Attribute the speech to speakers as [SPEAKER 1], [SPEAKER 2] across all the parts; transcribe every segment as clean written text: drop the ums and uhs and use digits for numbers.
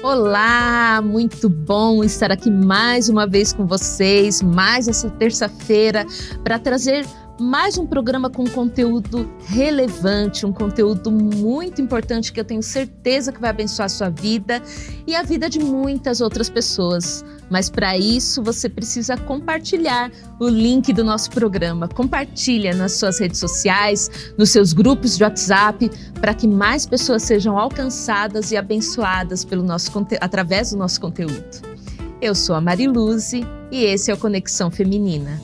[SPEAKER 1] Olá, muito bom estar aqui mais uma vez com vocês, mais essa terça-feira, para trazer mais um programa com conteúdo relevante, um conteúdo muito importante que eu tenho certeza que vai abençoar a sua vida e a vida de muitas outras pessoas. Mas para isso você precisa compartilhar o link do nosso programa. Compartilha nas suas redes sociais, nos seus grupos de WhatsApp, para que mais pessoas sejam alcançadas e abençoadas através do nosso conteúdo. Eu sou a Mariluze e esse é o Conexão Feminina.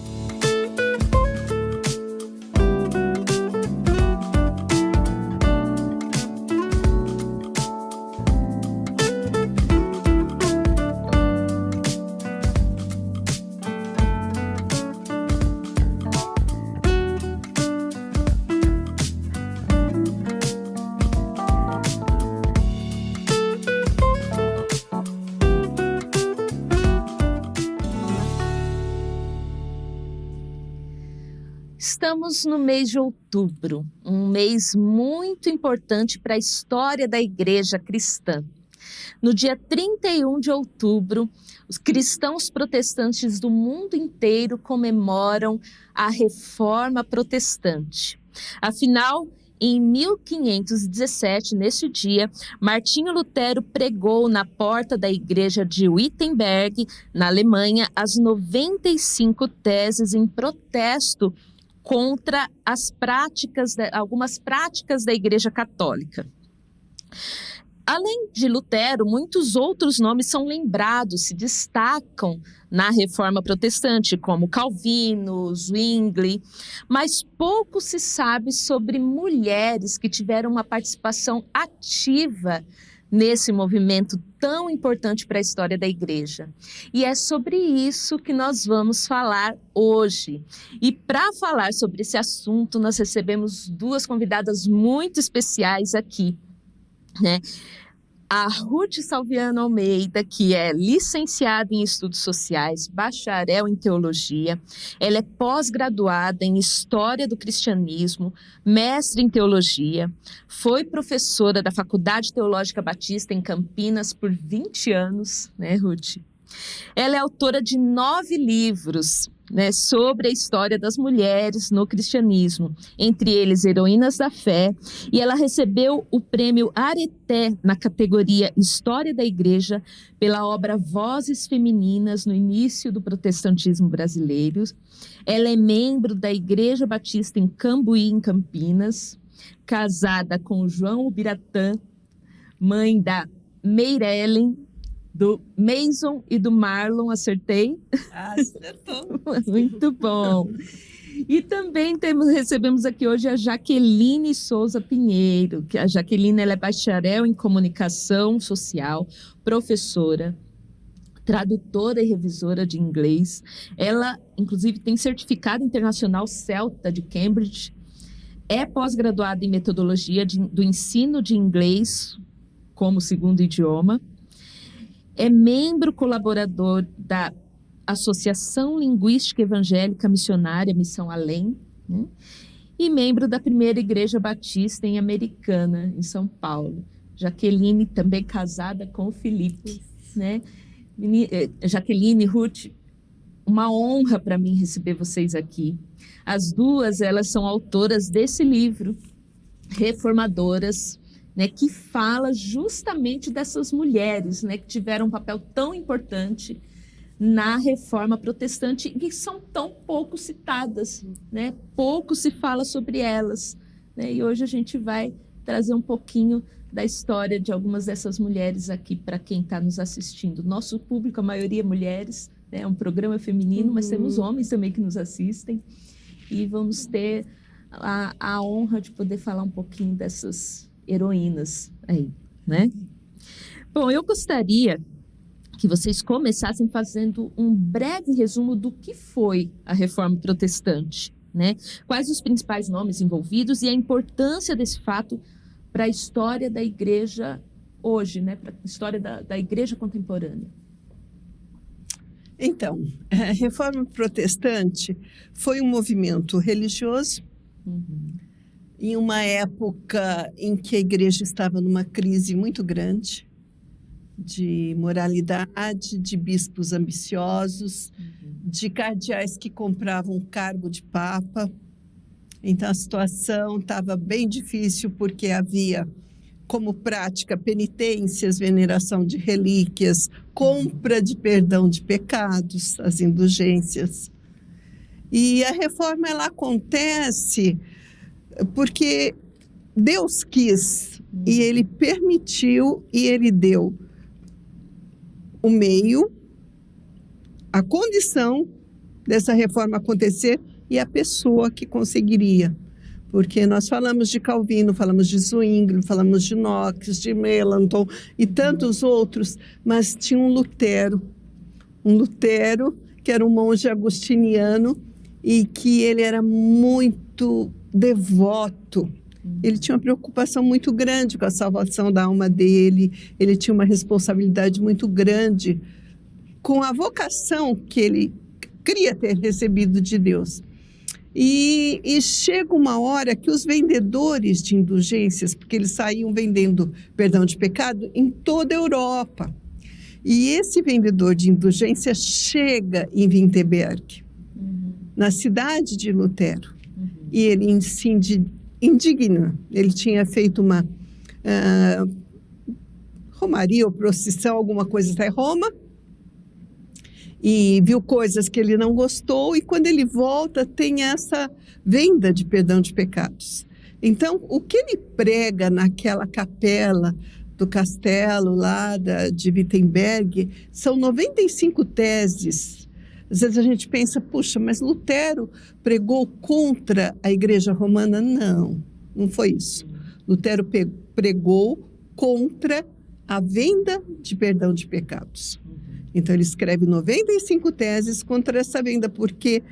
[SPEAKER 1] Estamos no mês de outubro, um mês muito importante para a história da Igreja Cristã. No dia 31 de outubro, os cristãos protestantes do mundo inteiro comemoram a Reforma Protestante. Afinal, em 1517, neste dia, Martinho Lutero pregou na porta da igreja de Wittenberg, na Alemanha, as 95 teses em protesto contra algumas práticas da Igreja Católica. Além de Lutero, muitos outros nomes são lembrados, se destacam na Reforma Protestante, como Calvino, Zwingli, mas pouco se sabe sobre mulheres que tiveram uma participação ativa nesse movimento tão importante para a história da igreja. E é sobre isso que nós vamos falar hoje. E para falar sobre esse assunto, nós recebemos duas convidadas muito especiais aqui, né? A Ruth Salviano Almeida, que é licenciada em Estudos Sociais, bacharel em Teologia, ela é pós-graduada em História do Cristianismo, mestre em Teologia, foi professora da Faculdade Teológica Batista em Campinas por 20 anos, né, Ruth? Ela é autora de 9 livros, né, sobre a história das mulheres no cristianismo, entre eles Heroínas da Fé, e ela recebeu o prêmio Areté na categoria História da Igreja pela obra Vozes Femininas no início do protestantismo brasileiro. Ela é membro da Igreja Batista em Cambuí, em Campinas, casada com João Ubiratã, mãe da Meirellen, do Mason e do Marlon, acertei?
[SPEAKER 2] Acertou.
[SPEAKER 1] Muito bom. E também recebemos aqui hoje a Jaqueline Souza Pinheiro, que a Jaqueline ela é bacharel em comunicação social, professora, tradutora e revisora de inglês. Ela, inclusive, tem certificado internacional CELTA de Cambridge, é pós-graduada em metodologia do ensino de inglês como segundo idioma, é membro colaborador da Associação Linguística Evangélica Missionária Missão Além, né? E membro da Primeira Igreja Batista em Americana, em São Paulo. Jaqueline, também casada com o Felipe, né? Jaqueline, Ruth, uma honra para mim receber vocês aqui. As duas, elas são autoras desse livro, Reformadoras, né, que fala justamente dessas mulheres, né, que tiveram um papel tão importante na Reforma Protestante e que são tão pouco citadas, né? Pouco se fala sobre elas, né? E hoje a gente vai trazer um pouquinho da história de algumas dessas mulheres aqui para quem está nos assistindo. Nosso público, a maioria mulheres, né? É um programa feminino, mas temos homens também que nos assistem e vamos ter a honra de poder falar um pouquinho dessas heroínas aí, né? Bom, eu gostaria que vocês começassem fazendo um breve resumo do que foi a Reforma Protestante, né? Quais os principais nomes envolvidos e a importância desse fato para a história da Igreja hoje, né? Para a história da Igreja contemporânea.
[SPEAKER 2] Então, a Reforma Protestante foi um movimento religioso em uma época em que a igreja estava numa crise muito grande, de moralidade, de bispos ambiciosos, de cardeais que compravam cargo de papa. Então, a situação estava bem difícil, porque havia como prática penitências, veneração de relíquias, compra de perdão de pecados, as indulgências. E a reforma ela acontece porque Deus quis, e Ele permitiu, e Ele deu o meio, a condição dessa reforma acontecer e a pessoa que conseguiria. Porque nós falamos de Calvino, falamos de Zwingli, falamos de Knox, de Melanchthon e tantos outros, mas tinha um Lutero que era um monge agostiniano e que ele era muito devoto. Ele tinha uma preocupação muito grande com a salvação da alma dele, ele tinha uma responsabilidade muito grande com a vocação que ele queria ter recebido de Deus. E chega uma hora que os vendedores de indulgências, porque eles saíam vendendo perdão de pecado em toda a Europa, e esse vendedor de indulgência chega em Wittenberg, na cidade de Lutero, e ele se indigna. Ele tinha feito uma romaria ou procissão, alguma coisa em Roma, e viu coisas que ele não gostou, e quando ele volta tem essa venda de perdão de pecados. Então, o que ele prega naquela capela do castelo lá de Wittenberg são 95 teses. Às vezes a gente pensa, puxa, mas Lutero pregou contra a Igreja Romana? Não, não foi isso. Lutero pregou contra a venda de perdão de pecados. Então, ele escreve 95 teses contra essa venda, porque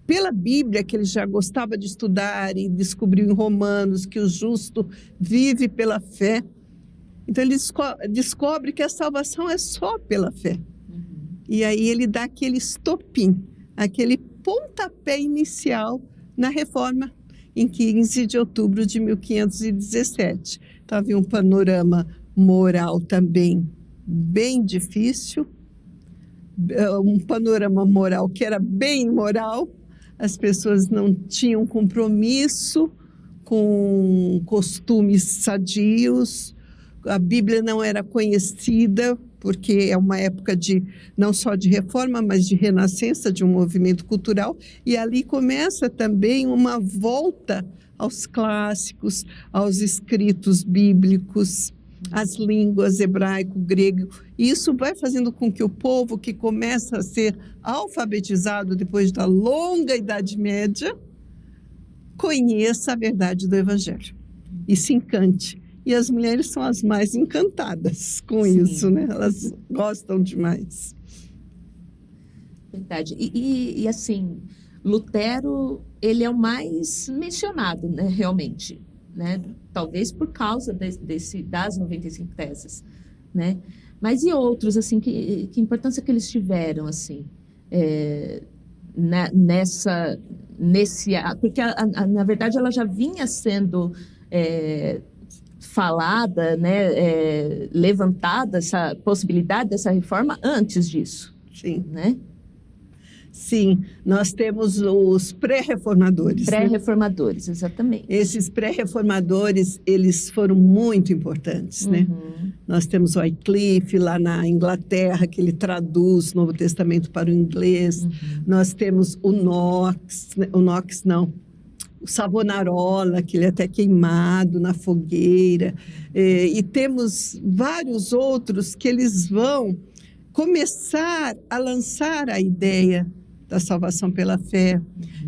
[SPEAKER 2] pela Bíblia, que ele já gostava de estudar e descobriu em Romanos que o justo vive pela fé, então ele descobre que a salvação é só pela fé. E aí ele dá aquele estopim, aquele pontapé inicial na reforma em 15 de outubro de 1517. Então, havia um panorama moral também bem difícil, um panorama moral que era bem imoral, as pessoas não tinham compromisso com costumes sadios, a Bíblia não era conhecida, porque é uma época não só de reforma, mas de renascença de um movimento cultural, e ali começa também uma volta aos clássicos, aos escritos bíblicos, as línguas hebraico, grego. E isso vai fazendo com que o povo que começa a ser alfabetizado depois da longa Idade Média conheça a verdade do Evangelho e se encante. E as mulheres são as mais encantadas com isso, né? Elas gostam demais.
[SPEAKER 1] Verdade. E assim, Lutero, ele é o mais mencionado, né, realmente, né? Talvez por causa das 95 teses, né? Mas e outros, assim, que importância que eles tiveram, assim, porque na verdade ela já vinha sendo falada, né, levantada essa possibilidade dessa reforma antes disso.
[SPEAKER 2] Sim.
[SPEAKER 1] Né?
[SPEAKER 2] Sim, nós temos os pré-reformadores.
[SPEAKER 1] Pré-reformadores, né? Exatamente.
[SPEAKER 2] Esses pré-reformadores, eles foram muito importantes, né? Nós temos o Wycliffe lá na Inglaterra, que ele traduz o Novo Testamento para o inglês. Nós temos o Savonarola, que ele é até queimado na fogueira. E temos vários outros que eles vão começar a lançar a ideia da salvação pela fé,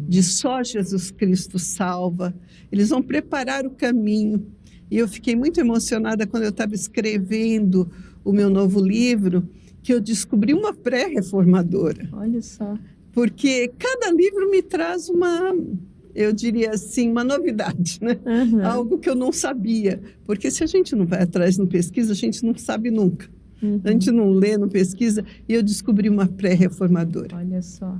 [SPEAKER 2] de só Jesus Cristo salva. Eles vão preparar o caminho. E eu fiquei muito emocionada quando eu estava escrevendo o meu novo livro, que eu descobri uma pré-reformadora.
[SPEAKER 1] Olha só.
[SPEAKER 2] Porque cada livro me traz eu diria assim, uma novidade, né? Algo que eu não sabia. Porque se a gente não vai atrás, não pesquisa, a gente não sabe nunca. A gente não lê, não pesquisa, e eu descobri uma pré-reformadora.
[SPEAKER 1] Olha só.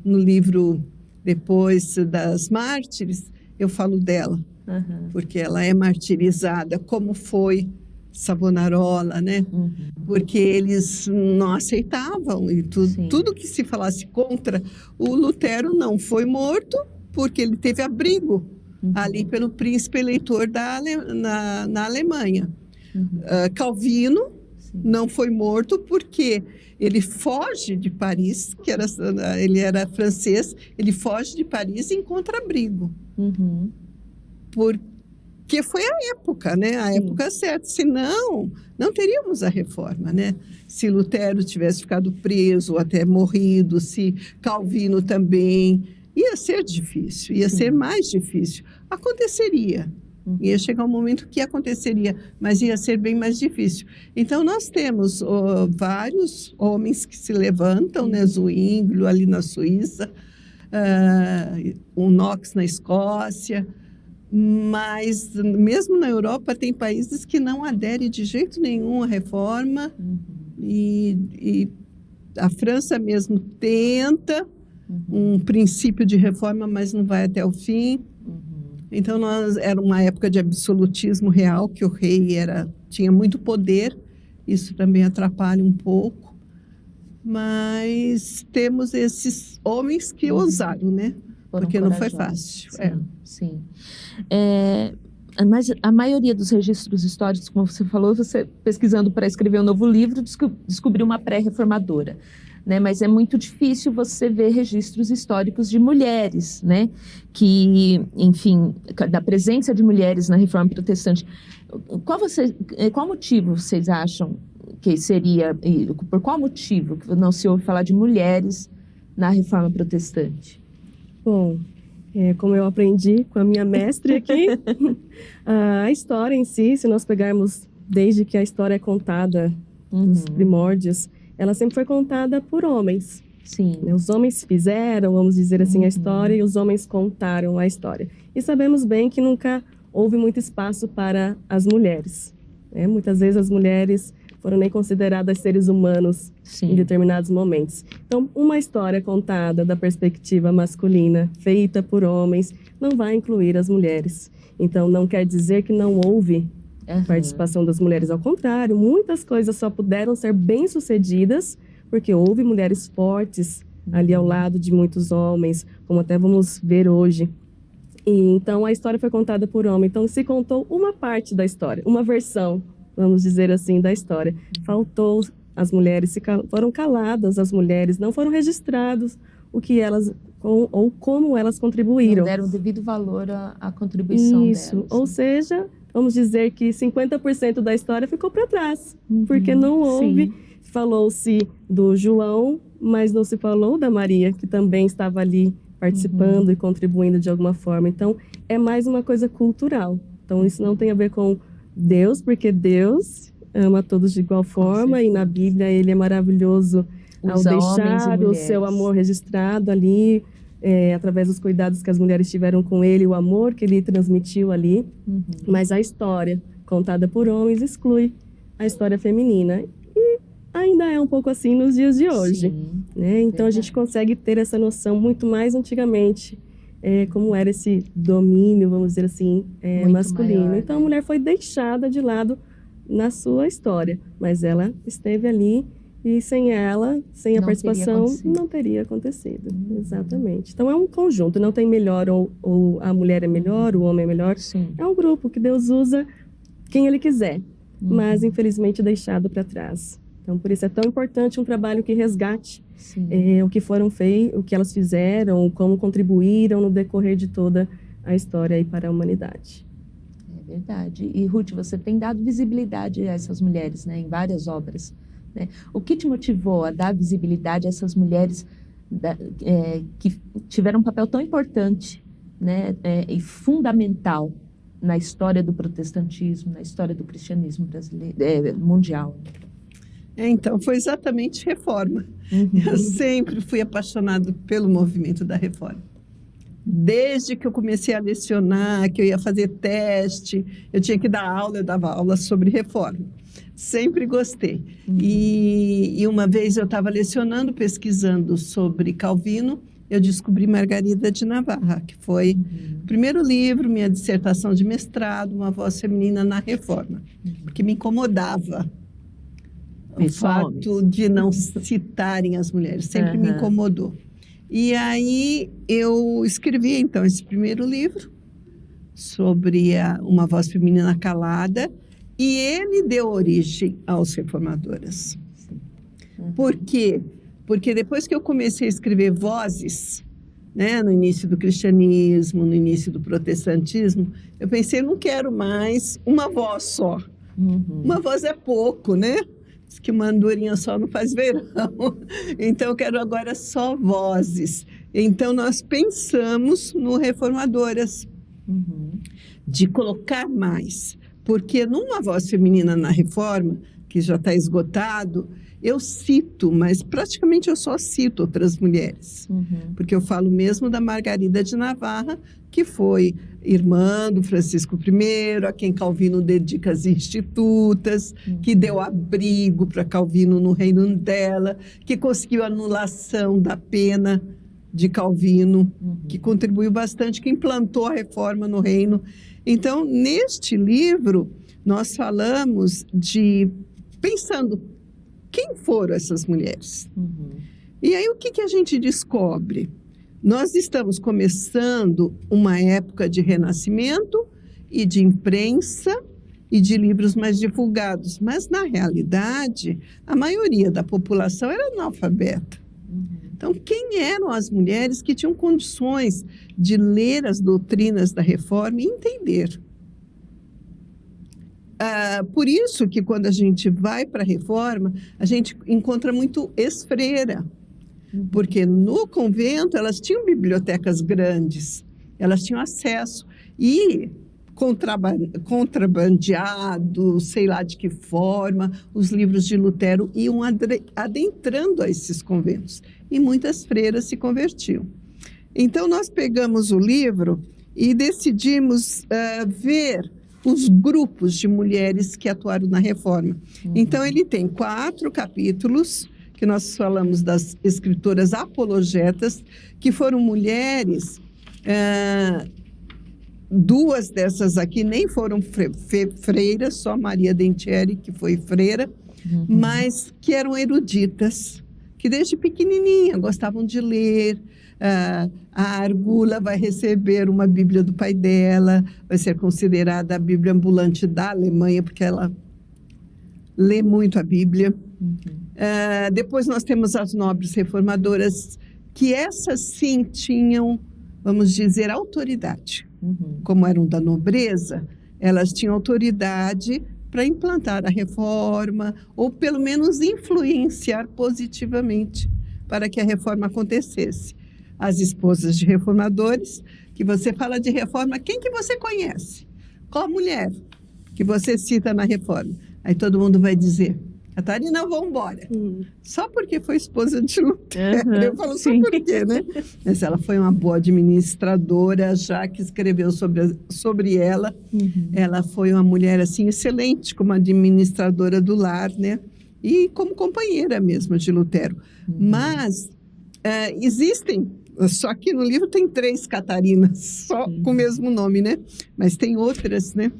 [SPEAKER 2] No livro Depois das Mártires, eu falo dela, porque ela é martirizada, como foi Savonarola, né? Porque eles não aceitavam e
[SPEAKER 1] Sim.
[SPEAKER 2] tudo que se falasse contra o Lutero não foi morto, porque ele teve abrigo ali pelo príncipe eleitor na Alemanha. Calvino não foi morto porque ele foge de Paris, ele era francês, ele foge de Paris e encontra abrigo. Porque foi a época, né? A época certa. Senão, não teríamos a reforma, né? Se Lutero tivesse ficado preso ou até morrido, se Calvino também, ia ser difícil, ia ser mais difícil. Aconteceria. Ia chegar um momento que aconteceria, mas ia ser bem mais difícil. Então, nós temos vários homens que se levantam, né? Zwinglio ali na Suíça, o Knox na Escócia, mas mesmo na Europa tem países que não aderem de jeito nenhum à reforma, e a França mesmo tenta um princípio de reforma, mas não vai até o fim. Então, era uma época de absolutismo real, que o rei tinha muito poder, isso também atrapalha um pouco, mas temos esses homens que ousaram, né? Porque não foi fácil.
[SPEAKER 1] Sim. Mas a maioria dos registros históricos, como você falou, você pesquisando para escrever um novo livro, descobriu uma pré-reformadora. Né, mas é muito difícil você ver registros históricos de mulheres, né, que, enfim, da presença de mulheres na Reforma Protestante. Qual motivo vocês acham que seria, por qual motivo que não se ouve falar de mulheres na Reforma Protestante?
[SPEAKER 3] Bom, como eu aprendi com a minha mestre aqui, a história em si, se nós pegarmos desde que a história é contada, dos primórdios, ela sempre foi contada por homens.
[SPEAKER 1] Sim.
[SPEAKER 3] Os homens fizeram, vamos dizer assim, a história, e os homens contaram a história. E sabemos bem que nunca houve muito espaço para as mulheres. Né? Muitas vezes as mulheres foram nem consideradas seres humanos em determinados momentos. Então, uma história contada da perspectiva masculina, feita por homens, não vai incluir as mulheres. Então, não quer dizer que não houve participação das mulheres. Ao contrário, muitas coisas só puderam ser bem-sucedidas porque houve mulheres fortes ali ao lado de muitos homens, como até vamos ver hoje. E, então, a história foi contada por homem. Então, se contou uma parte da história, uma versão, vamos dizer assim, da história. Faltou as mulheres, foram caladas as mulheres, não foram registrados o que elas, ou como elas contribuíram.
[SPEAKER 1] Não deram o devido valor à contribuição delas.
[SPEAKER 3] Isso, ou seja, vamos dizer que 50% da história ficou para trás, porque não houve, falou-se do João, mas não se falou da Maria, que também estava ali participando e contribuindo de alguma forma. Então, é mais uma coisa cultural. Então, isso não tem a ver com Deus, porque Deus ama todos de igual forma, e na Bíblia ele é maravilhoso ao deixar o seu amor registrado ali, através dos cuidados que as mulheres tiveram com ele, o amor que ele transmitiu ali. Mas a história contada por homens exclui a história feminina. E ainda é um pouco assim nos dias de hoje. Né? Então, a gente consegue ter essa noção muito mais antigamente, como era esse domínio, vamos dizer assim, masculino. Maior, então, a mulher foi deixada de lado na sua história, mas ela esteve ali, e sem ela, sem a participação, não teria acontecido. Exatamente. Então, é um conjunto, não tem melhor, ou a mulher é melhor, o homem é melhor. É um grupo que Deus usa quem Ele quiser, mas, infelizmente, deixado para trás. Então, por isso é tão importante um trabalho que resgate o que foram feitos, o que elas fizeram, como contribuíram no decorrer de toda a história aí para a humanidade.
[SPEAKER 1] É verdade. E, Ruth, você tem dado visibilidade a essas mulheres, né, em várias obras. Né? O que te motivou a dar visibilidade a essas mulheres que tiveram um papel tão importante, né, e fundamental na história do protestantismo, na história do cristianismo brasileiro, mundial?
[SPEAKER 2] Então, foi exatamente reforma. Eu sempre fui apaixonado pelo movimento da reforma. Desde que eu comecei a lecionar, que eu ia fazer teste, eu tinha que dar aula, eu dava aula sobre reforma. Sempre gostei. E uma vez eu estava lecionando, pesquisando sobre Calvino, eu descobri Margarida de Navarra, que foi o primeiro livro, minha dissertação de mestrado, Uma Voz Feminina na Reforma, porque me incomodava o fato de não citarem as mulheres, sempre me incomodou. E aí eu escrevi, então, esse primeiro livro sobre Uma Voz Feminina Calada, e ele deu origem aos Reformadoras. Por quê? Porque depois que eu comecei a escrever vozes, né, no início do cristianismo, no início do protestantismo, eu pensei, eu não quero mais uma voz só. Uma voz é pouco, né? Diz que uma andorinha só não faz verão. Então, eu quero agora só vozes. Então, nós pensamos no Reformadoras, de colocar mais. Porque numa Voz Feminina na Reforma, que já está esgotado, eu cito, mas praticamente eu só cito outras mulheres. Porque eu falo mesmo da Margarida de Navarra, que foi irmã do Francisco I, a quem Calvino dedica as institutas, que deu abrigo para Calvino no reino dela, que conseguiu a anulação da pena de Calvino, que contribuiu bastante, que implantou a reforma no reino. Então, neste livro, nós falamos pensando, quem foram essas mulheres? E aí, o que a gente descobre? Nós estamos começando uma época de renascimento e de imprensa e de livros mais divulgados, mas, na realidade, a maioria da população era analfabeta. Então, quem eram as mulheres que tinham condições de ler as doutrinas da Reforma e entender? Por isso que quando a gente vai para a Reforma, a gente encontra muito ex-freira, porque no convento elas tinham bibliotecas grandes, elas tinham acesso e contrabandeado, sei lá de que forma, os livros de Lutero iam adentrando a esses conventos e muitas freiras se convertiam. Então nós pegamos o livro e decidimos ver os grupos de mulheres que atuaram na Reforma. Então, ele tem 4 capítulos, que nós falamos das escritoras apologetas, que foram mulheres, 2 dessas aqui nem foram freiras, só Maria Dentieri, que foi freira, mas que eram eruditas, que desde pequenininha gostavam de ler. A Argula vai receber uma Bíblia do pai dela, vai ser considerada a Bíblia ambulante da Alemanha, porque ela lê muito a Bíblia. Depois nós temos as nobres reformadoras, que essas sim tinham, vamos dizer, autoridade. Como eram da nobreza, elas tinham autoridade para implantar a reforma, ou pelo menos influenciar positivamente para que a reforma acontecesse. As esposas de reformadores, que você fala de reforma, quem que você conhece? Qual mulher que você cita na reforma? Aí todo mundo vai dizer, Catarina, vamos embora. Só porque foi esposa de Lutero. Eu falo só por quê, né? Mas ela foi uma boa administradora, já que escreveu sobre ela. Ela foi uma mulher, assim, excelente como administradora do lar, né? E como companheira mesmo de Lutero. Mas existem... Só que no livro tem 3 Catarinas, só com o mesmo nome, né? Mas tem outras, né?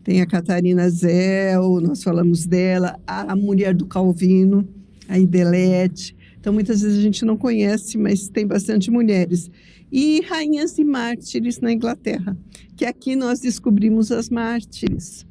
[SPEAKER 2] Tem a Catarina Zell, nós falamos dela, a mulher do Calvino, a Idelete. Então, muitas vezes a gente não conhece, mas tem bastante mulheres. E rainhas e mártires na Inglaterra, que aqui nós descobrimos as mártires.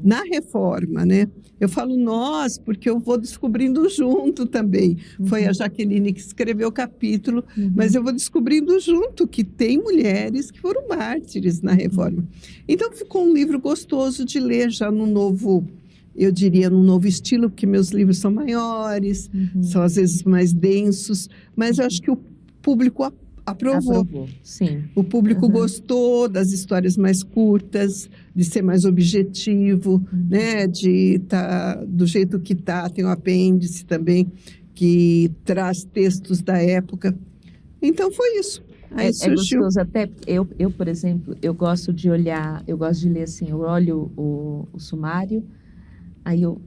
[SPEAKER 2] Na Reforma, né? Eu falo nós, porque eu vou descobrindo junto também. Foi a Jaqueline que escreveu o capítulo, mas eu vou descobrindo junto que tem mulheres que foram mártires na Reforma. Então, ficou um livro gostoso de ler já no novo, eu diria, no novo estilo, porque meus livros são maiores, são às vezes mais densos, mas eu acho que o público aprovou.
[SPEAKER 1] Sim.
[SPEAKER 2] O público gostou das histórias mais curtas, de ser mais objetivo, né? De estar do jeito que está. Tem um apêndice também que traz textos da época. Então, foi isso. Aí
[SPEAKER 1] é gostoso até, eu, por exemplo, eu gosto de olhar, eu gosto de ler assim, eu olho o sumário, aí eu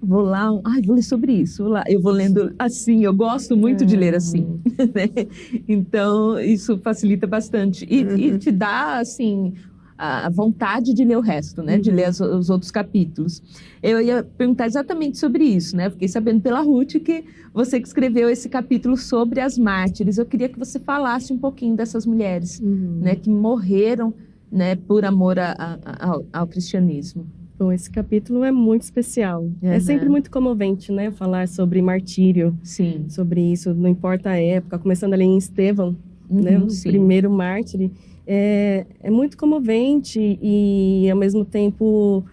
[SPEAKER 1] vou lá, vou ler sobre isso, vou lá. Eu vou lendo assim, eu gosto muito de ler assim, né? Então, isso facilita bastante. E te dá, assim, a vontade de ler o resto, né? De ler os outros capítulos. Eu ia perguntar exatamente sobre isso, né? Fiquei sabendo pela Ruth que você que escreveu esse capítulo sobre as mártires. Eu queria que você falasse um pouquinho dessas mulheres, né? Que morreram, né? Por amor ao cristianismo.
[SPEAKER 3] Bom, esse capítulo é muito especial. É sempre muito comovente, né? Falar sobre martírio.
[SPEAKER 1] Sim.
[SPEAKER 3] Sobre isso, não importa a época. Começando ali em Estevão, né? O primeiro mártir. É muito comovente e, ao mesmo tempo,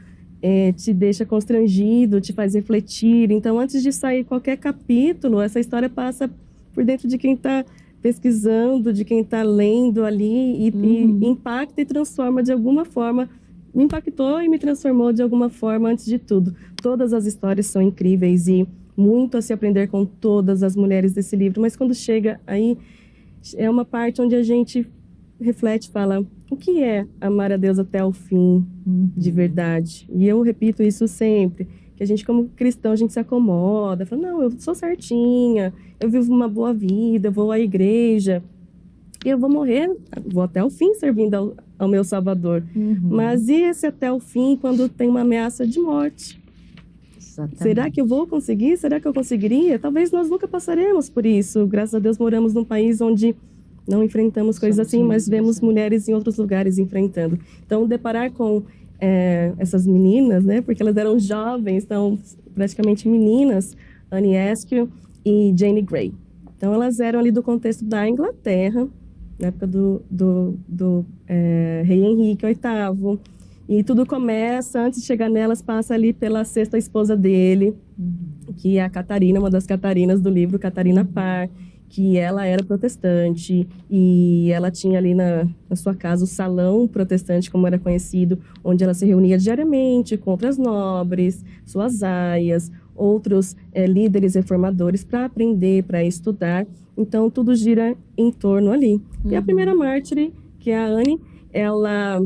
[SPEAKER 3] te deixa constrangido, te faz refletir. Então, antes de sair qualquer capítulo, essa história passa por dentro de quem está pesquisando, de quem está lendo ali e impacta e transforma de alguma forma. Me impactou e me transformou de alguma forma antes de tudo. Todas as histórias são incríveis e muito a se aprender com todas as mulheres desse livro. Mas quando chega aí, é uma parte onde a gente reflete, fala, o que é amar a Deus até o fim, de verdade? E eu repito isso sempre, que a gente como cristão, a gente se acomoda, fala, não, eu sou certinha, eu vivo uma boa vida, eu vou à igreja, e eu vou morrer, vou até o fim servindo ao meu Salvador. Mas e esse até o fim quando tem uma ameaça de morte? Exatamente. Será que eu vou conseguir? Será que eu conseguiria? Talvez nós nunca passaremos por isso. Graças a Deus moramos num país onde não enfrentamos coisas assim, mas vemos mulheres em outros lugares enfrentando. Então, deparar com essas meninas, né? Porque elas eram jovens, então praticamente meninas, Anne Askew e Jane Grey. Então, elas eram ali do contexto da Inglaterra, na época do rei Henrique VIII. E tudo começa, antes de chegar nelas, passa ali pela sexta esposa dele, que é a Catarina, uma das Catarinas do livro, Catarina Parr, que ela era protestante e ela tinha ali na sua casa o salão protestante, como era conhecido, onde ela se reunia diariamente com outras nobres, suas aias, outros líderes reformadores para aprender, para estudar. Então, tudo gira em torno ali. E a primeira mártir, que é a Anne, ela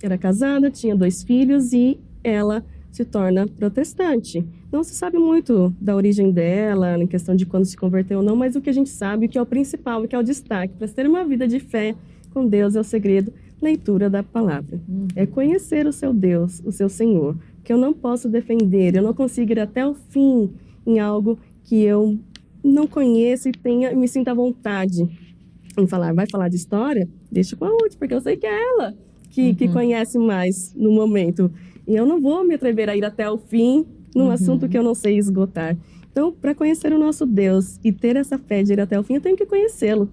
[SPEAKER 3] era casada, tinha 2 filhos e ela se torna protestante. Não se sabe muito da origem dela, em questão de quando se converteu ou não, mas o que a gente sabe, que é o principal, que é o destaque, para ter uma vida de fé com Deus é o segredo, leitura da palavra. É conhecer o seu Deus, o seu Senhor, que eu não posso defender, eu não consigo ir até o fim em algo que eu não conheço e me sinta à vontade em falar. Vai falar de história? Deixa com a Ruth, porque eu sei que é ela que conhece mais no momento. E eu não vou me atrever a ir até o fim num assunto que eu não sei esgotar. Então, para conhecer o nosso Deus e ter essa fé de ir até o fim, eu tenho que conhecê-lo.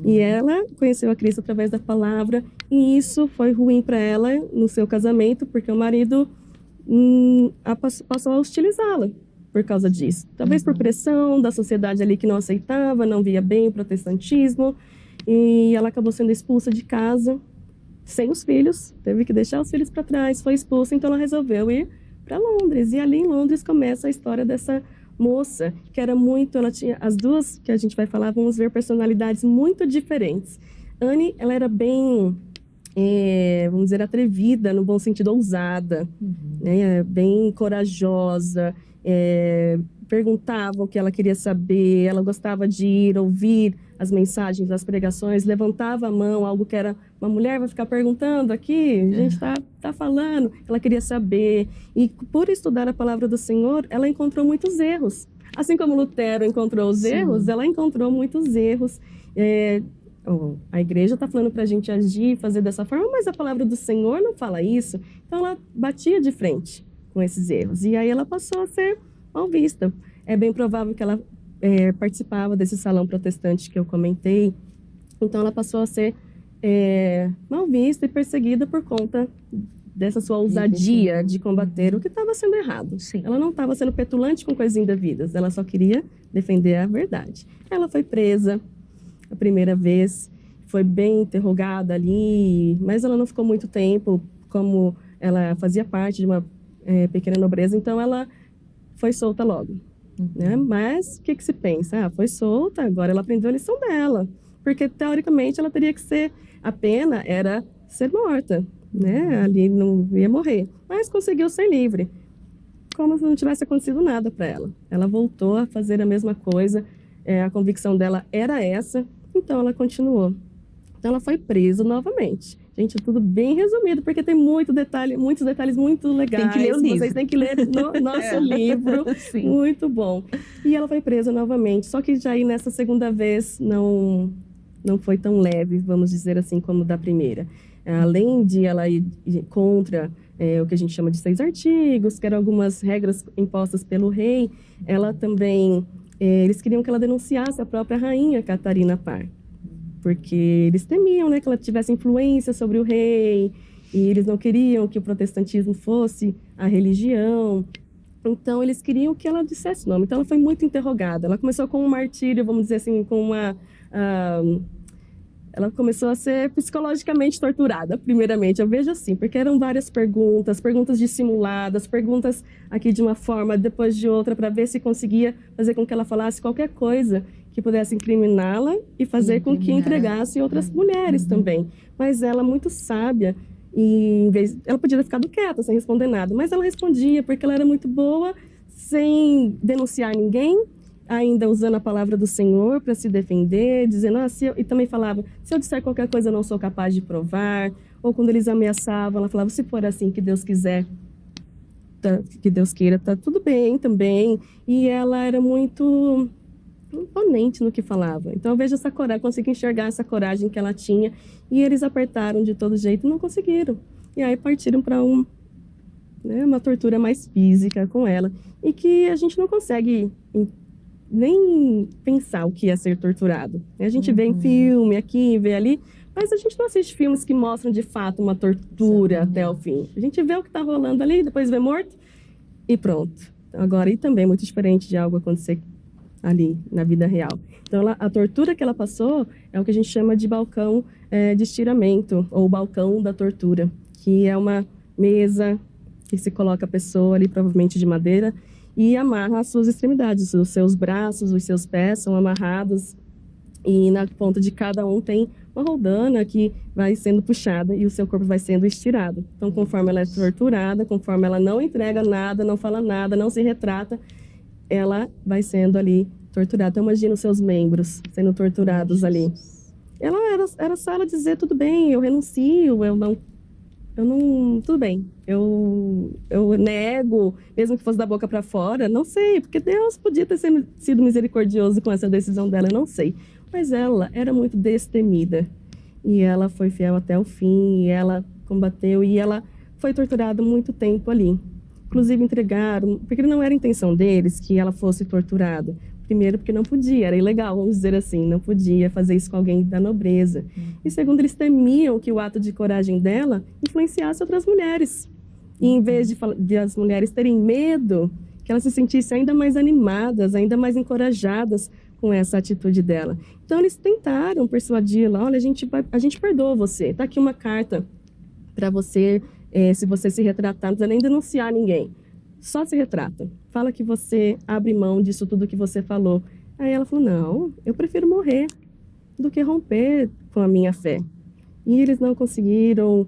[SPEAKER 3] E ela conheceu a Cristo através da palavra, e isso foi ruim para ela no seu casamento, porque o marido passou a hostilizá-la por causa disso. Talvez por pressão da sociedade ali que não aceitava, não via bem o protestantismo, e ela acabou sendo expulsa de casa, sem os filhos, teve que deixar os filhos para trás, foi expulsa, então ela resolveu ir para Londres. E ali em Londres começa a história dessa moça, que era muito, ela tinha, as duas que a gente vai falar, vamos ver personalidades muito diferentes. Anne, ela era bem, vamos dizer, atrevida, no bom sentido, ousada, né? Bem corajosa, perguntava o que ela queria saber, ela gostava de ir ouvir as mensagens, as pregações, levantava a mão, algo que era, uma mulher vai ficar perguntando aqui, a gente tá falando, ela queria saber. E por estudar a palavra do Senhor, ela encontrou muitos erros. Assim como Lutero encontrou os erros, ela encontrou muitos erros. A igreja está falando para a gente agir, fazer dessa forma, mas a palavra do Senhor não fala isso. Então ela batia de frente com esses erros. E aí ela passou a ser mal vista. É bem provável que ela participava desse salão protestante que eu comentei. Então ela passou a ser mal vista e perseguida por conta dessa sua ousadia de combater o que estava sendo errado. Ela não estava sendo petulante com coisas indevidas, ela só queria defender a verdade. Ela foi presa a primeira vez, foi bem interrogada ali, mas ela não ficou muito tempo, como ela fazia parte de uma pequena nobreza, então ela foi solta logo. Né? Mas o que se pensa? Foi solta, agora ela aprendeu a lição dela, porque teoricamente ela teria que ser, a pena era ser morta, né? Ali não ia morrer, mas conseguiu ser livre. como se não tivesse acontecido nada para ela. Ela voltou a fazer a mesma coisa, a convicção dela era essa, então ela continuou. Então ela foi presa novamente. Gente, tudo bem resumido, porque tem muito detalhe, muitos detalhes muito legais.
[SPEAKER 1] Tem que ler o livro.
[SPEAKER 3] Vocês têm que ler no nosso livro.
[SPEAKER 1] Sim.
[SPEAKER 3] Muito bom. E ela foi presa novamente, só que já aí nessa segunda vez não foi tão leve, vamos dizer assim, como da primeira. Além de ela ir contra o que a gente chama de 6 artigos, que eram algumas regras impostas pelo rei, ela também, eles queriam que ela denunciasse a própria rainha Catarina Parr, porque eles temiam, né, que ela tivesse influência sobre o rei, e eles não queriam que o protestantismo fosse a religião. Então, eles queriam que ela dissesse o nome. Então, ela foi muito interrogada. Ela começou com um martírio, vamos dizer assim, com uma... ela começou a ser psicologicamente torturada, primeiramente. Eu vejo assim, porque eram várias perguntas dissimuladas, perguntas aqui de uma forma, depois de outra, para ver se conseguia fazer com que ela falasse qualquer coisa que pudesse incriminá-la e fazer com que entregasse outras mulheres também. Mas ela, muito sábia, e ela podia ter ficado quieta, sem responder nada, mas ela respondia, porque ela era muito boa, sem denunciar ninguém, ainda usando a palavra do Senhor para se defender, dizendo, e também falava, se eu disser qualquer coisa eu não sou capaz de provar, ou quando eles ameaçavam, ela falava, se for assim que Deus quiser, que Deus queira, tá tudo bem também. E ela era muito imponente no que falava. Então eu vejo essa coragem, consegui enxergar essa coragem que ela tinha, e eles apertaram de todo jeito e não conseguiram. E aí partiram para uma tortura mais física com ela, e que a gente não consegue nem pensar o que é ser torturado. A gente vê em filme aqui, vê ali, mas a gente não assiste filmes que mostram de fato uma tortura até o fim. A gente vê o que está rolando ali, depois vê morto e pronto. Agora, e também é muito diferente de algo acontecer ali na vida real. Então, a tortura que ela passou é o que a gente chama de balcão de estiramento, ou balcão da tortura, que é uma mesa que se coloca a pessoa ali, provavelmente de madeira, e amarra as suas extremidades. Os seus braços, os seus pés são amarrados, e na ponta de cada um tem uma roldana que vai sendo puxada e o seu corpo vai sendo estirado. Então, conforme ela é torturada, conforme ela não entrega nada, não fala nada, não se retrata, ela vai sendo ali torturada. Então, imagina os seus membros sendo torturados ali. Ela era só ela dizer, tudo bem, eu renuncio, eu não, tudo bem, eu nego, mesmo que fosse da boca para fora, não sei, porque Deus podia ter sido misericordioso com essa decisão dela, eu não sei. Mas ela era muito destemida, e ela foi fiel até o fim, e ela combateu, e ela foi torturada muito tempo ali. Inclusive entregaram, porque não era a intenção deles que ela fosse torturada. Primeiro, porque não podia, era ilegal, vamos dizer assim, não podia fazer isso com alguém da nobreza. E segundo, eles temiam que o ato de coragem dela influenciasse outras mulheres. E em vez de as mulheres terem medo, que elas se sentissem ainda mais animadas, ainda mais encorajadas com essa atitude dela. Então, eles tentaram persuadi-la, olha, a gente perdoa você, está aqui uma carta para você. Se você se retratar, não precisa nem denunciar ninguém. Só se retrata. Fala que você abre mão disso tudo que você falou. Aí ela falou, não, eu prefiro morrer do que romper com a minha fé. E eles não conseguiram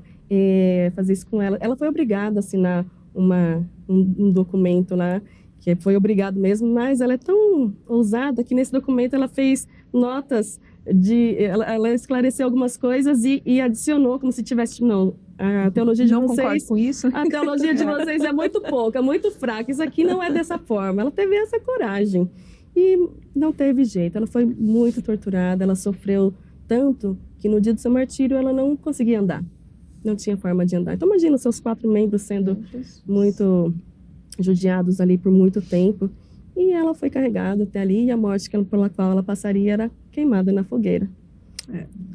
[SPEAKER 3] fazer isso com ela. Ela foi obrigada a assinar um documento lá, que foi obrigado mesmo, mas ela é tão ousada que nesse documento ela fez notas ela esclareceu algumas coisas e adicionou como se tivesse, não, a teologia de
[SPEAKER 1] não
[SPEAKER 3] vocês...
[SPEAKER 1] Não concordo com isso.
[SPEAKER 3] A teologia de vocês é muito pouca, muito fraca. Isso aqui não é dessa forma. Ela teve essa coragem e não teve jeito. Ela foi muito torturada, ela sofreu tanto que no dia do seu martírio ela não conseguia andar. Não tinha forma de andar. Então imagina os seus 4 membros sendo muito judiados ali por muito tempo. E ela foi carregada até ali, e a morte pela qual ela passaria era queimada na fogueira.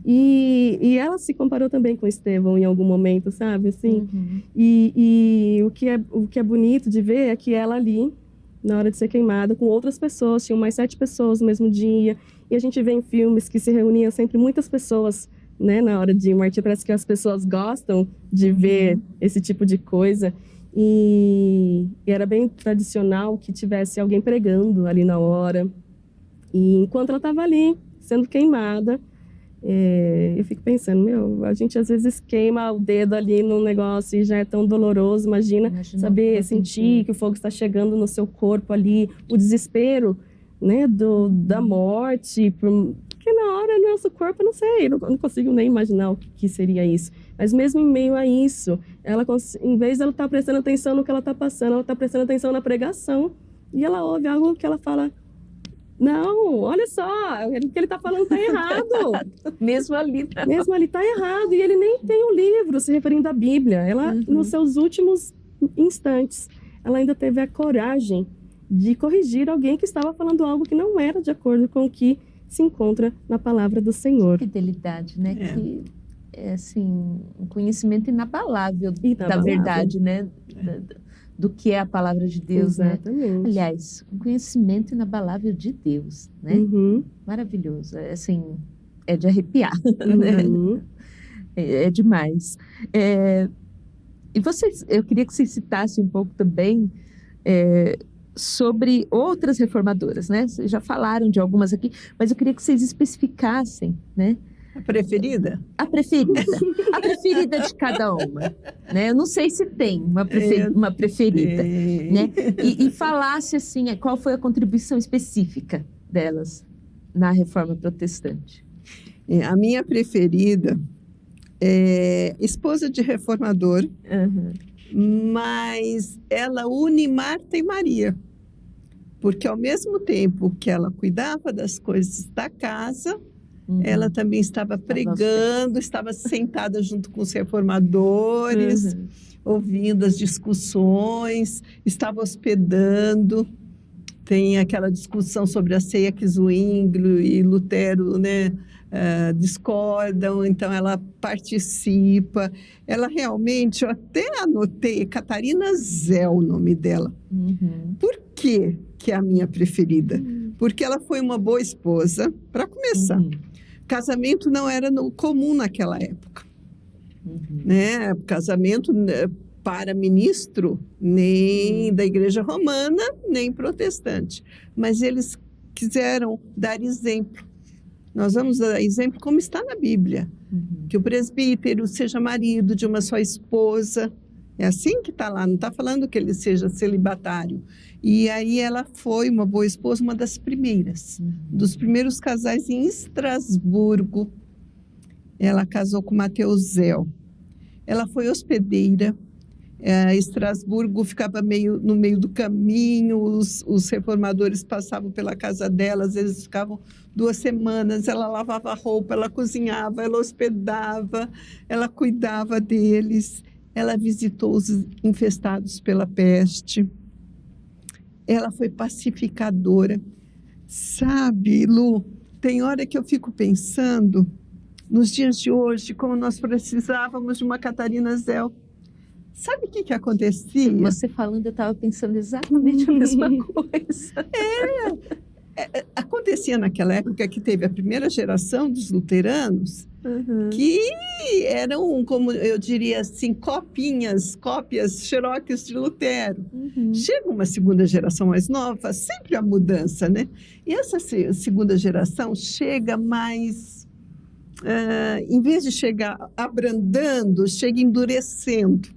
[SPEAKER 3] E ela se comparou também com Estevão em algum momento, sabe? Assim, e o que é bonito de ver é que ela ali, na hora de ser queimada, com outras pessoas, tinham mais 7 pessoas no mesmo dia, e a gente vê em filmes que se reuniam sempre muitas pessoas, né, na hora de martírio. Parece que as pessoas gostam de ver esse tipo de coisa. E era bem tradicional que tivesse alguém pregando ali na hora. E enquanto ela estava ali, sendo queimada, Eu fico pensando, a gente às vezes queima o dedo ali num negócio e já é tão doloroso. Imagina saber, sentir que o fogo está chegando no seu corpo ali, o desespero, né, da morte, porque na hora nosso corpo, eu não sei, eu não consigo nem imaginar o que seria isso. Mas mesmo em meio a isso, ela, em vez de ela estar prestando atenção no que ela está passando, ela está prestando atenção na pregação e ela ouve algo que ela fala: não, olha só, o que ele está falando está errado.
[SPEAKER 1] Mesmo ali.
[SPEAKER 3] Mesmo ali está errado. E ele nem tem o livro se referindo à Bíblia. Ela, nos seus últimos instantes, ela ainda teve a coragem de corrigir alguém que estava falando algo que não era de acordo com o que se encontra na palavra do Senhor.
[SPEAKER 1] Fidelidade, né? Que é, assim, um conhecimento inabalável da verdade, né? Do que é a palavra de Deus,
[SPEAKER 3] exatamente,
[SPEAKER 1] né? Aliás, um conhecimento inabalável de Deus, né? Maravilhoso, assim, é de arrepiar, né? É demais. E eu queria que vocês citassem um pouco também sobre outras reformadoras, né? Vocês já falaram de algumas aqui, mas eu queria que vocês especificassem, né?
[SPEAKER 2] A preferida?
[SPEAKER 1] A preferida. A preferida de cada uma, né? Eu não sei se tem uma preferida, né? E falasse, assim, qual foi a contribuição específica delas na Reforma Protestante.
[SPEAKER 2] A minha preferida é esposa de reformador, mas ela une Marta e Maria. Porque ao mesmo tempo que ela cuidava das coisas da casa, ela também estava pregando, estava sentada junto com os reformadores, ouvindo as discussões, estava hospedando. Tem aquela discussão sobre a ceia que Zwinglio e Lutero, né, discordam, então ela participa. Ela realmente, eu até anotei, Catarina Zell, o nome dela. Por quê que é a minha preferida? Porque ela foi uma boa esposa, para começar. Casamento não era comum naquela época, né? Casamento para ministro, nem da Igreja Romana, nem protestante. Mas eles quiseram dar exemplo. Nós vamos dar exemplo como está na Bíblia. Que o presbítero seja marido de uma só esposa. É assim que está lá, não está falando que ele seja celibatário. E aí ela foi uma boa esposa, uma das primeiras, dos primeiros casais em Estrasburgo. Ela casou com Mateus Zell. Ela foi hospedeira. Estrasburgo ficava no meio do caminho, os reformadores passavam pela casa dela, às vezes ficavam 2 semanas, ela lavava roupa, ela cozinhava, ela hospedava, ela cuidava deles. Ela visitou os infestados pela peste. Ela foi pacificadora. Sabe, Lu, tem hora que eu fico pensando, nos dias de hoje, como nós precisávamos de uma Catarina Zell. Sabe o que acontecia?
[SPEAKER 1] Você falando, eu estava pensando exatamente a mesma coisa.
[SPEAKER 2] Acontecia naquela época que teve a primeira geração dos luteranos, que eram, como eu diria assim, cópias, xerox de Lutero. Chega uma segunda geração mais nova, sempre a mudança, né? E essa segunda geração chega mais, em vez de chegar abrandando, chega endurecendo.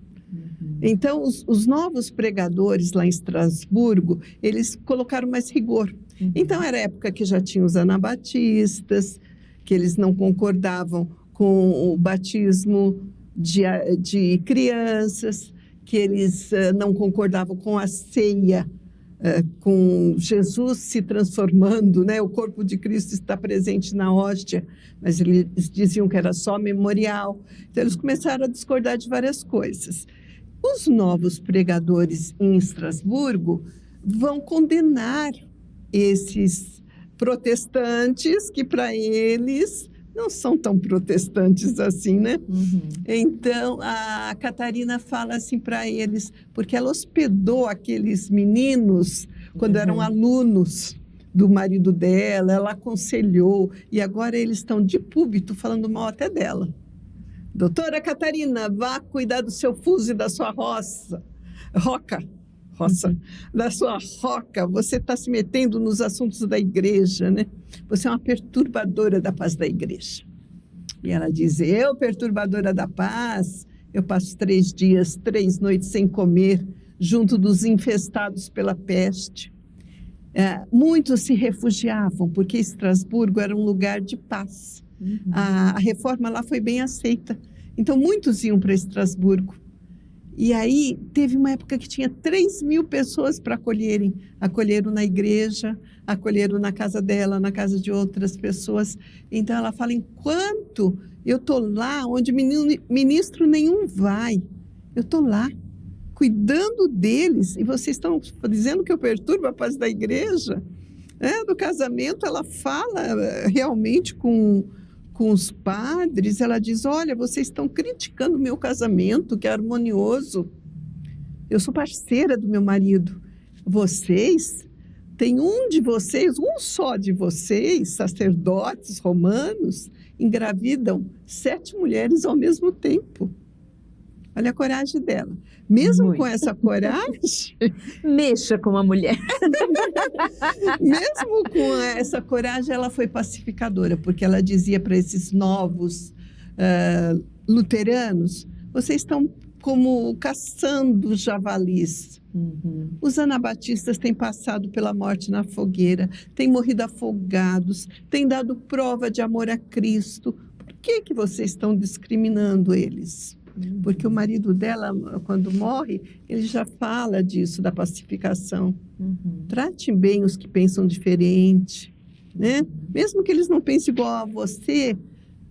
[SPEAKER 2] Então, os novos pregadores lá em Estrasburgo, eles colocaram mais rigor. Então, era a época que já tinha os anabatistas, que eles não concordavam com o batismo de crianças, que eles não concordavam com a ceia, com Jesus se transformando, né? O corpo de Cristo está presente na hóstia, mas eles diziam que era só memorial. Então, eles começaram a discordar de várias coisas. Os novos pregadores em Estrasburgo vão condenar esses protestantes que, para eles, não são tão protestantes assim, né? Então, a Catarina fala assim para eles, porque ela hospedou aqueles meninos quando eram alunos do marido dela, ela aconselhou, e agora eles estão de púlpito falando mal até dela. Doutora Catarina, vá cuidar do seu fuso e da sua roça, da sua roca. Você está se metendo nos assuntos da igreja, né? Você é uma perturbadora da paz da igreja. E ela diz, eu, perturbadora da paz, eu passo 3 dias, 3 noites sem comer, junto dos infestados pela peste. Muitos se refugiavam, porque Estrasburgo era um lugar de paz. A reforma lá foi bem aceita. Então, muitos iam para Estrasburgo. E aí, teve uma época que tinha 3.000 pessoas para acolherem. Acolheram na igreja, acolheram na casa dela, na casa de outras pessoas. Então, ela fala, enquanto eu estou lá, onde ministro nenhum vai, eu estou lá, cuidando deles. E vocês estão dizendo que eu perturbo a paz da igreja? Do casamento, ela fala realmente com os padres, ela diz, olha, vocês estão criticando o meu casamento, que é harmonioso. Eu sou parceira do meu marido. Vocês, tem um só de vocês, sacerdotes romanos, engravidam 7 mulheres ao mesmo tempo. Olha a coragem dela. Mesmo
[SPEAKER 1] Muito.
[SPEAKER 2] Com essa coragem...
[SPEAKER 1] Mexa com uma mulher.
[SPEAKER 2] Mesmo com essa coragem, ela foi pacificadora, porque ela dizia para esses novos luteranos, vocês estão como caçando javalis. Os anabatistas têm passado pela morte na fogueira, têm morrido afogados, têm dado prova de amor a Cristo. Por que vocês estão discriminando eles? Porque o marido dela, quando morre, ele já fala disso, da pacificação. Trate bem os que pensam diferente, né? Mesmo que eles não pensem igual a você,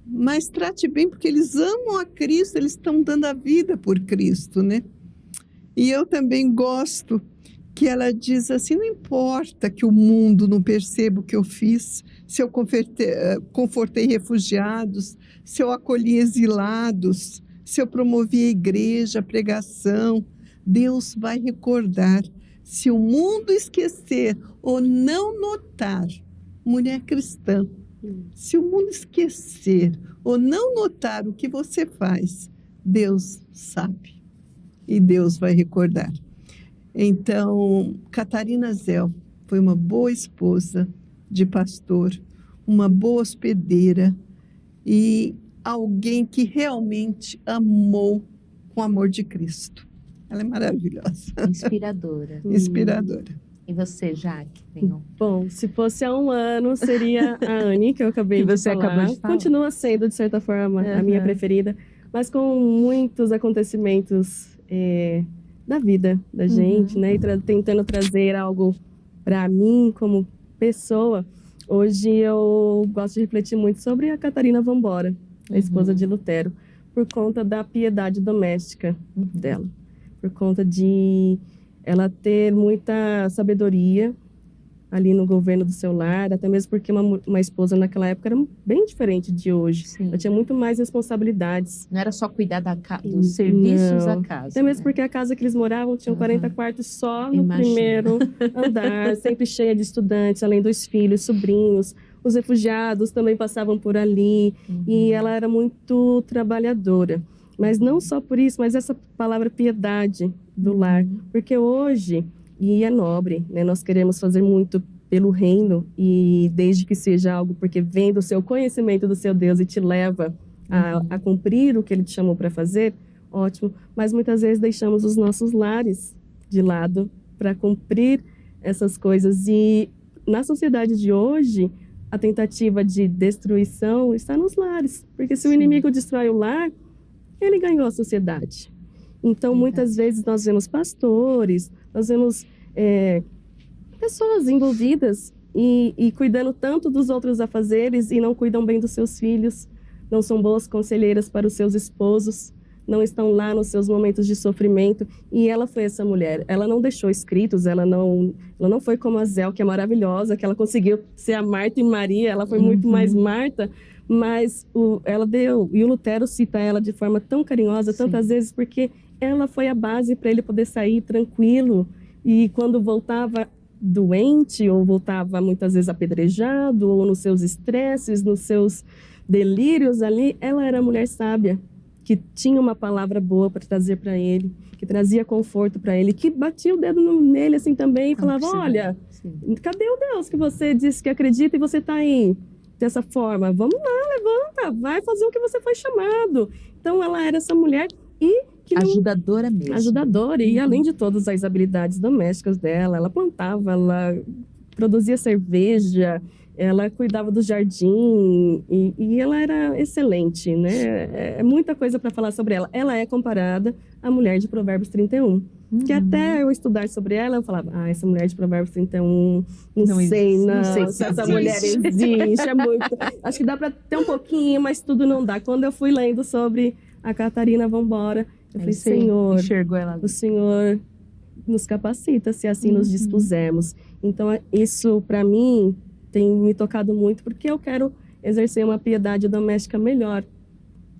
[SPEAKER 2] mas trate bem, porque eles amam a Cristo, eles estão dando a vida por Cristo, né? E eu também gosto que ela diz assim, não importa que o mundo não perceba o que eu fiz, se eu confortei refugiados, se eu acolhi exilados, se eu promovi a igreja, a pregação, Deus vai recordar. Se o mundo esquecer ou não notar, mulher cristã, se o mundo esquecer ou não notar o que você faz, Deus sabe e Deus vai recordar. Então, Catarina Zell foi uma boa esposa de pastor, uma boa hospedeira e alguém que realmente amou com o amor de Cristo. Ela é maravilhosa.
[SPEAKER 1] Inspiradora.
[SPEAKER 2] Inspiradora.
[SPEAKER 1] E você, Jaque?
[SPEAKER 3] Bom, se fosse há um ano, seria a Anne, que eu acabei de falar.
[SPEAKER 1] Acabou de falar.
[SPEAKER 3] Continua sendo, de certa forma, a minha preferida, mas com muitos acontecimentos da vida da gente, né? E tentando trazer algo para mim como pessoa. Hoje eu gosto de refletir muito sobre a Catarina Vambora, a esposa de Lutero, por conta da piedade doméstica dela, por conta de ela ter muita sabedoria ali no governo do seu lar, até mesmo porque uma esposa naquela época era bem diferente de hoje.
[SPEAKER 1] Sim.
[SPEAKER 3] Ela tinha muito mais responsabilidades.
[SPEAKER 1] Não era só cuidar dos serviços da casa.
[SPEAKER 3] Até mesmo porque a casa que eles moravam tinha 40 quartos só no primeiro andar, sempre cheia de estudantes, além dos filhos, sobrinhos. Os refugiados também passavam por ali. E ela era muito trabalhadora. Mas não só por isso, mas essa palavra piedade do lar. Porque hoje, e é nobre, né? Nós queremos fazer muito pelo reino, e desde que seja algo porque vem do seu conhecimento do seu Deus e te leva a cumprir o que Ele te chamou para fazer, ótimo. Mas muitas vezes deixamos os nossos lares de lado para cumprir essas coisas. E na sociedade de hoje, a tentativa de destruição está nos lares. Porque se o inimigo destrói o lar, ele ganhou a sociedade. Então, muitas vezes nós vemos pastores, nós vemos pessoas envolvidas e cuidando tanto dos outros afazeres e não cuidam bem dos seus filhos, não são boas conselheiras para os seus esposos, não estão lá nos seus momentos de sofrimento. E ela foi essa mulher. Ela não deixou escritos, ela não foi como a Zell, que é maravilhosa, que ela conseguiu ser a Marta e Maria, ela foi muito mais Marta, mas ela deu. E o Lutero cita ela de forma tão carinhosa, tantas vezes, porque ela foi a base para ele poder sair tranquilo. E quando voltava doente, ou voltava muitas vezes apedrejado, ou nos seus estresses, nos seus delírios ali, ela era a mulher sábia, que tinha uma palavra boa para trazer para ele, que trazia conforto para ele, que batia o dedo nele assim também e falava, olha, cadê o Deus que você disse que acredita e você está aí dessa forma? Vamos lá, levanta, vai fazer o que você foi chamado. Então, ela era essa mulher e que não...
[SPEAKER 1] Ajudadora mesmo.
[SPEAKER 3] Ajudadora. E além de todas as habilidades domésticas dela, ela plantava, ela produzia cerveja, ela cuidava do jardim e ela era excelente, né? É muita coisa para falar sobre ela. Ela é comparada à mulher de Provérbios 31. Que até eu estudar sobre ela, eu falava, essa mulher de Provérbios 31, não sei se essa mulher existe, é muito... Acho que dá para ter um pouquinho, mas tudo não dá. Quando eu fui lendo sobre a Catarina Vambora, eu falei, Senhor,
[SPEAKER 1] enxergou ela.
[SPEAKER 3] O Senhor nos capacita se assim nos dispusermos. Então, isso para mim tem me tocado muito, porque eu quero exercer uma piedade doméstica melhor.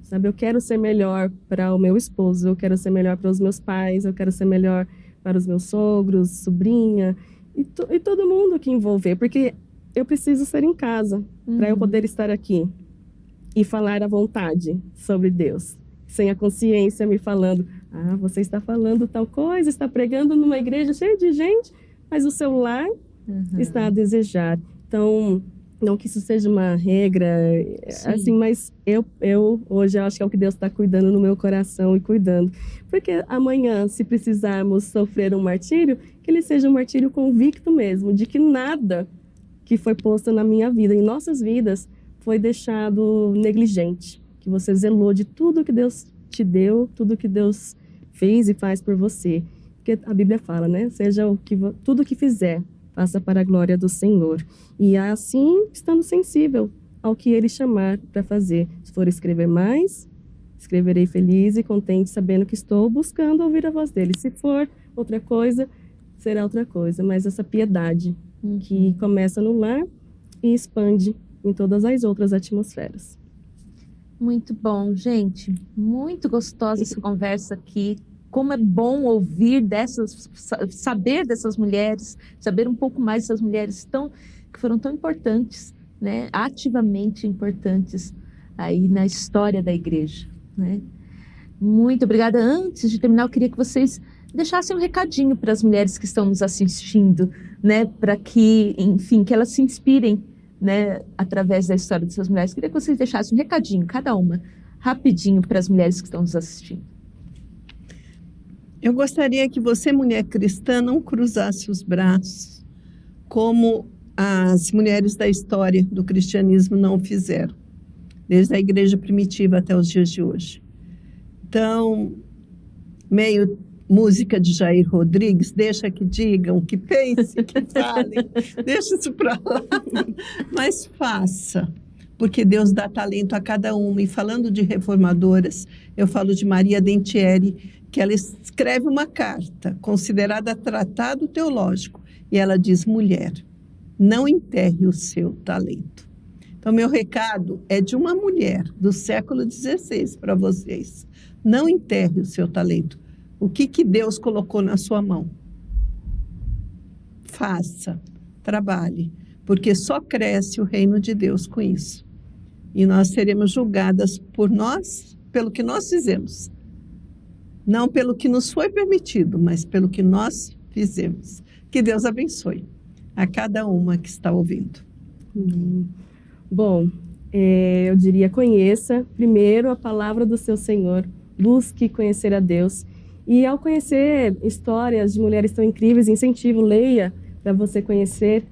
[SPEAKER 3] Sabe, eu quero ser melhor para o meu esposo, eu quero ser melhor para os meus pais, eu quero ser melhor para os meus sogros, sobrinha e todo mundo que envolver, porque eu preciso ser em casa para eu poder estar aqui e falar à vontade sobre Deus, sem a consciência me falando, você está falando tal coisa, está pregando numa igreja cheia de gente, mas o seu lar está a desejar. Então, não que isso seja uma regra, assim, mas eu hoje eu acho que é o que Deus está cuidando no meu coração e cuidando. Porque amanhã, se precisarmos sofrer um martírio, que ele seja um martírio convicto mesmo, de que nada que foi posto na minha vida, em nossas vidas, foi deixado negligente. Que você zelou de tudo que Deus te deu, tudo que Deus fez e faz por você. Porque a Bíblia fala, né? Seja tudo que fizer, faça para a glória do Senhor. E assim, estando sensível ao que Ele chamar para fazer. Se for escrever mais, escreverei feliz e contente, sabendo que estou buscando ouvir a voz dEle. Se for outra coisa, será outra coisa. Mas essa piedade que começa no lar e expande em todas as outras atmosferas.
[SPEAKER 1] Muito bom, gente. Muito gostosa essa conversa aqui. Como é bom ouvir saber dessas mulheres, saber um pouco mais dessas mulheres que foram tão importantes, né? Ativamente importantes aí na história da igreja, né? Muito obrigada. Antes de terminar, eu queria que vocês deixassem um recadinho para as mulheres que estão nos assistindo, né? Para que, enfim, que elas se inspirem, né? Através da história dessas mulheres. Eu queria que vocês deixassem um recadinho, cada uma, rapidinho, para as mulheres que estão nos assistindo.
[SPEAKER 2] Eu gostaria que você, mulher cristã, não cruzasse os braços como as mulheres da história do cristianismo não fizeram, desde a igreja primitiva até os dias de hoje. Então, meio música de Jair Rodrigues, deixa que digam, que pensem, que falem, deixa isso para lá, mas faça, porque Deus dá talento a cada uma. E falando de reformadoras, eu falo de Maria Dentieri, que ela escreve uma carta considerada tratado teológico, e ela diz, mulher, não enterre o seu talento. Então, meu recado é de uma mulher do século XVI para vocês. Não enterre o seu talento. O que Deus colocou na sua mão? Faça, trabalhe, porque só cresce o reino de Deus com isso. E nós seremos julgadas por nós, pelo que nós fizemos. Não pelo que nos foi permitido, mas pelo que nós fizemos. Que Deus abençoe a cada uma que está ouvindo.
[SPEAKER 3] Bom, eu diria, conheça primeiro a palavra do seu Senhor, busque conhecer a Deus. E ao conhecer histórias de mulheres tão incríveis, incentivo, leia para você conhecer.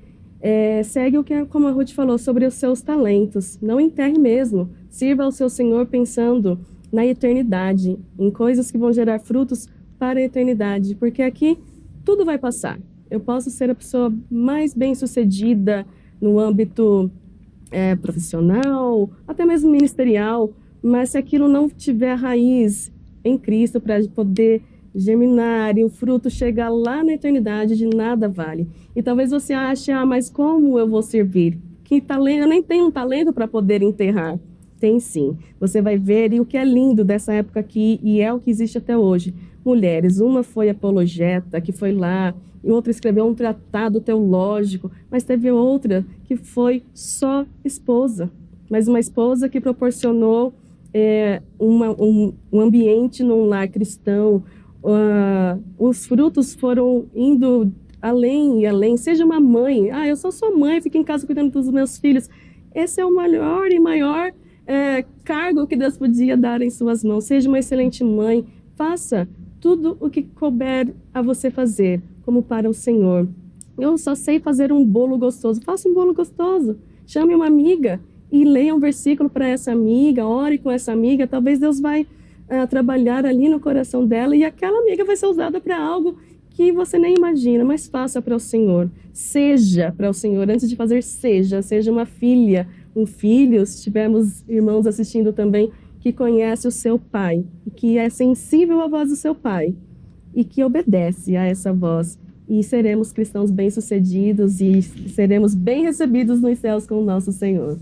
[SPEAKER 3] Segue o que, como a Ruth falou, sobre os seus talentos. Não enterre mesmo. Sirva ao seu Senhor pensando na eternidade, em coisas que vão gerar frutos para a eternidade. Porque aqui tudo vai passar. Eu posso ser a pessoa mais bem-sucedida no âmbito profissional, até mesmo ministerial, mas se aquilo não tiver raiz em Cristo para poder germinar e o fruto chegar lá na eternidade, de nada vale. E talvez você ache, mas como eu vou servir? Que talento? Eu nem tenho um talento para poder enterrar. Tem sim. Você vai ver, e o que é lindo dessa época aqui, e é o que existe até hoje. Mulheres, uma foi apologeta, que foi lá, e outra escreveu um tratado teológico, mas teve outra que foi só esposa. Mas uma esposa que proporcionou um ambiente num lar cristão. Os frutos foram indo além e além. Seja uma mãe, eu sou sua mãe, fico em casa cuidando dos meus filhos. Esse é o maior e maior cargo que Deus podia dar em suas mãos. Seja uma excelente mãe, faça tudo o que couber a você fazer, como para o Senhor. Eu só sei fazer um bolo gostoso. Faça um bolo gostoso. Chame uma amiga e leia um versículo para essa amiga, ore com essa amiga. Talvez Deus vai trabalhar ali no coração dela e aquela amiga vai ser usada para algo que você nem imagina, mas faça para o Senhor. Seja para o Senhor. Antes de fazer, seja uma filha, um filho. Se tivermos irmãos assistindo também, que conhece o seu pai, e que é sensível à voz do seu pai, e que obedece a essa voz. E seremos cristãos bem-sucedidos e seremos bem recebidos nos céus com o nosso Senhor.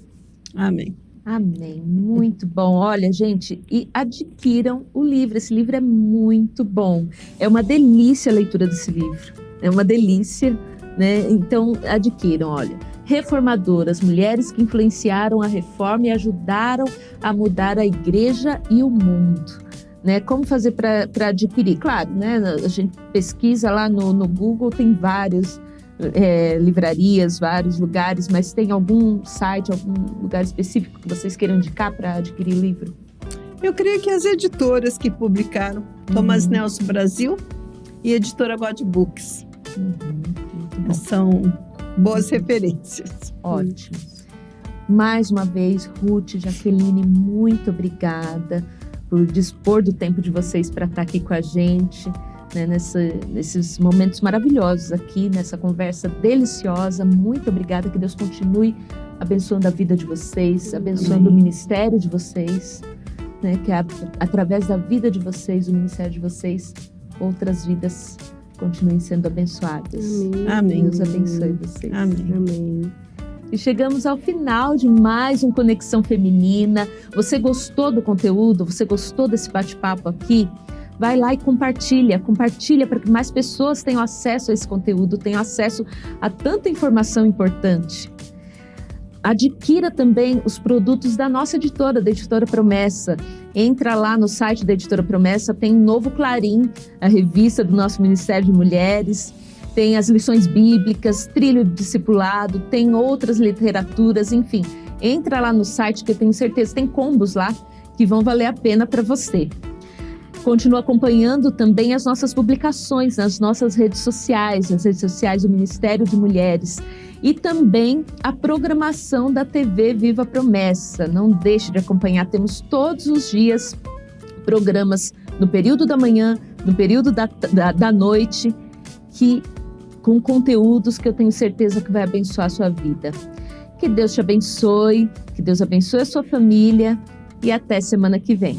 [SPEAKER 2] Amém.
[SPEAKER 1] Amém. Muito bom. Olha, gente, e adquiram o livro. Esse livro é muito bom. É uma delícia a leitura desse livro. É uma delícia, né? Então, adquiram, olha. Reformadoras, mulheres que influenciaram a reforma e ajudaram a mudar a igreja e o mundo. Né? Como fazer para adquirir? Claro, né? A gente pesquisa lá no Google, tem várias livrarias, vários lugares, mas tem algum site, algum lugar específico que vocês queiram indicar para adquirir o livro?
[SPEAKER 2] Eu creio que as editoras que publicaram, Thomas Nelson Brasil e Editora God Books, são boas referências.
[SPEAKER 1] Ótimo. Mais uma vez, Ruth, Jaqueline, muito obrigada por dispor do tempo de vocês para estar aqui com a gente, né, nesses momentos maravilhosos aqui, nessa conversa deliciosa. Muito obrigada, que Deus continue abençoando a vida de vocês, abençoando o ministério de vocês, né, que através da vida de vocês, o ministério de vocês, outras vidas continuem sendo abençoadas.
[SPEAKER 2] Amém.
[SPEAKER 1] Deus abençoe vocês.
[SPEAKER 2] Amém.
[SPEAKER 3] Amém.
[SPEAKER 1] E chegamos ao final de mais um Conexão Feminina. Você gostou do conteúdo? Você gostou desse bate-papo aqui? Vai lá e compartilha para que mais pessoas tenham acesso a esse conteúdo, tenham acesso a tanta informação importante. Adquira também os produtos da nossa editora, da Editora Promessa. Entra lá no site da Editora Promessa, tem um Novo Clarim, a revista do nosso Ministério de Mulheres, tem as lições bíblicas, trilho de discipulado, tem outras literaturas, enfim. Entra lá no site que eu tenho certeza, tem combos lá que vão valer a pena para você. Continua acompanhando também as nossas publicações nas nossas redes sociais, nas redes sociais do Ministério de Mulheres. E também a programação da TV Viva Promessa. Não deixe de acompanhar, temos todos os dias programas no período da manhã, no período da noite, com conteúdos que eu tenho certeza que vai abençoar a sua vida. Que Deus te abençoe, que Deus abençoe a sua família e até semana que vem.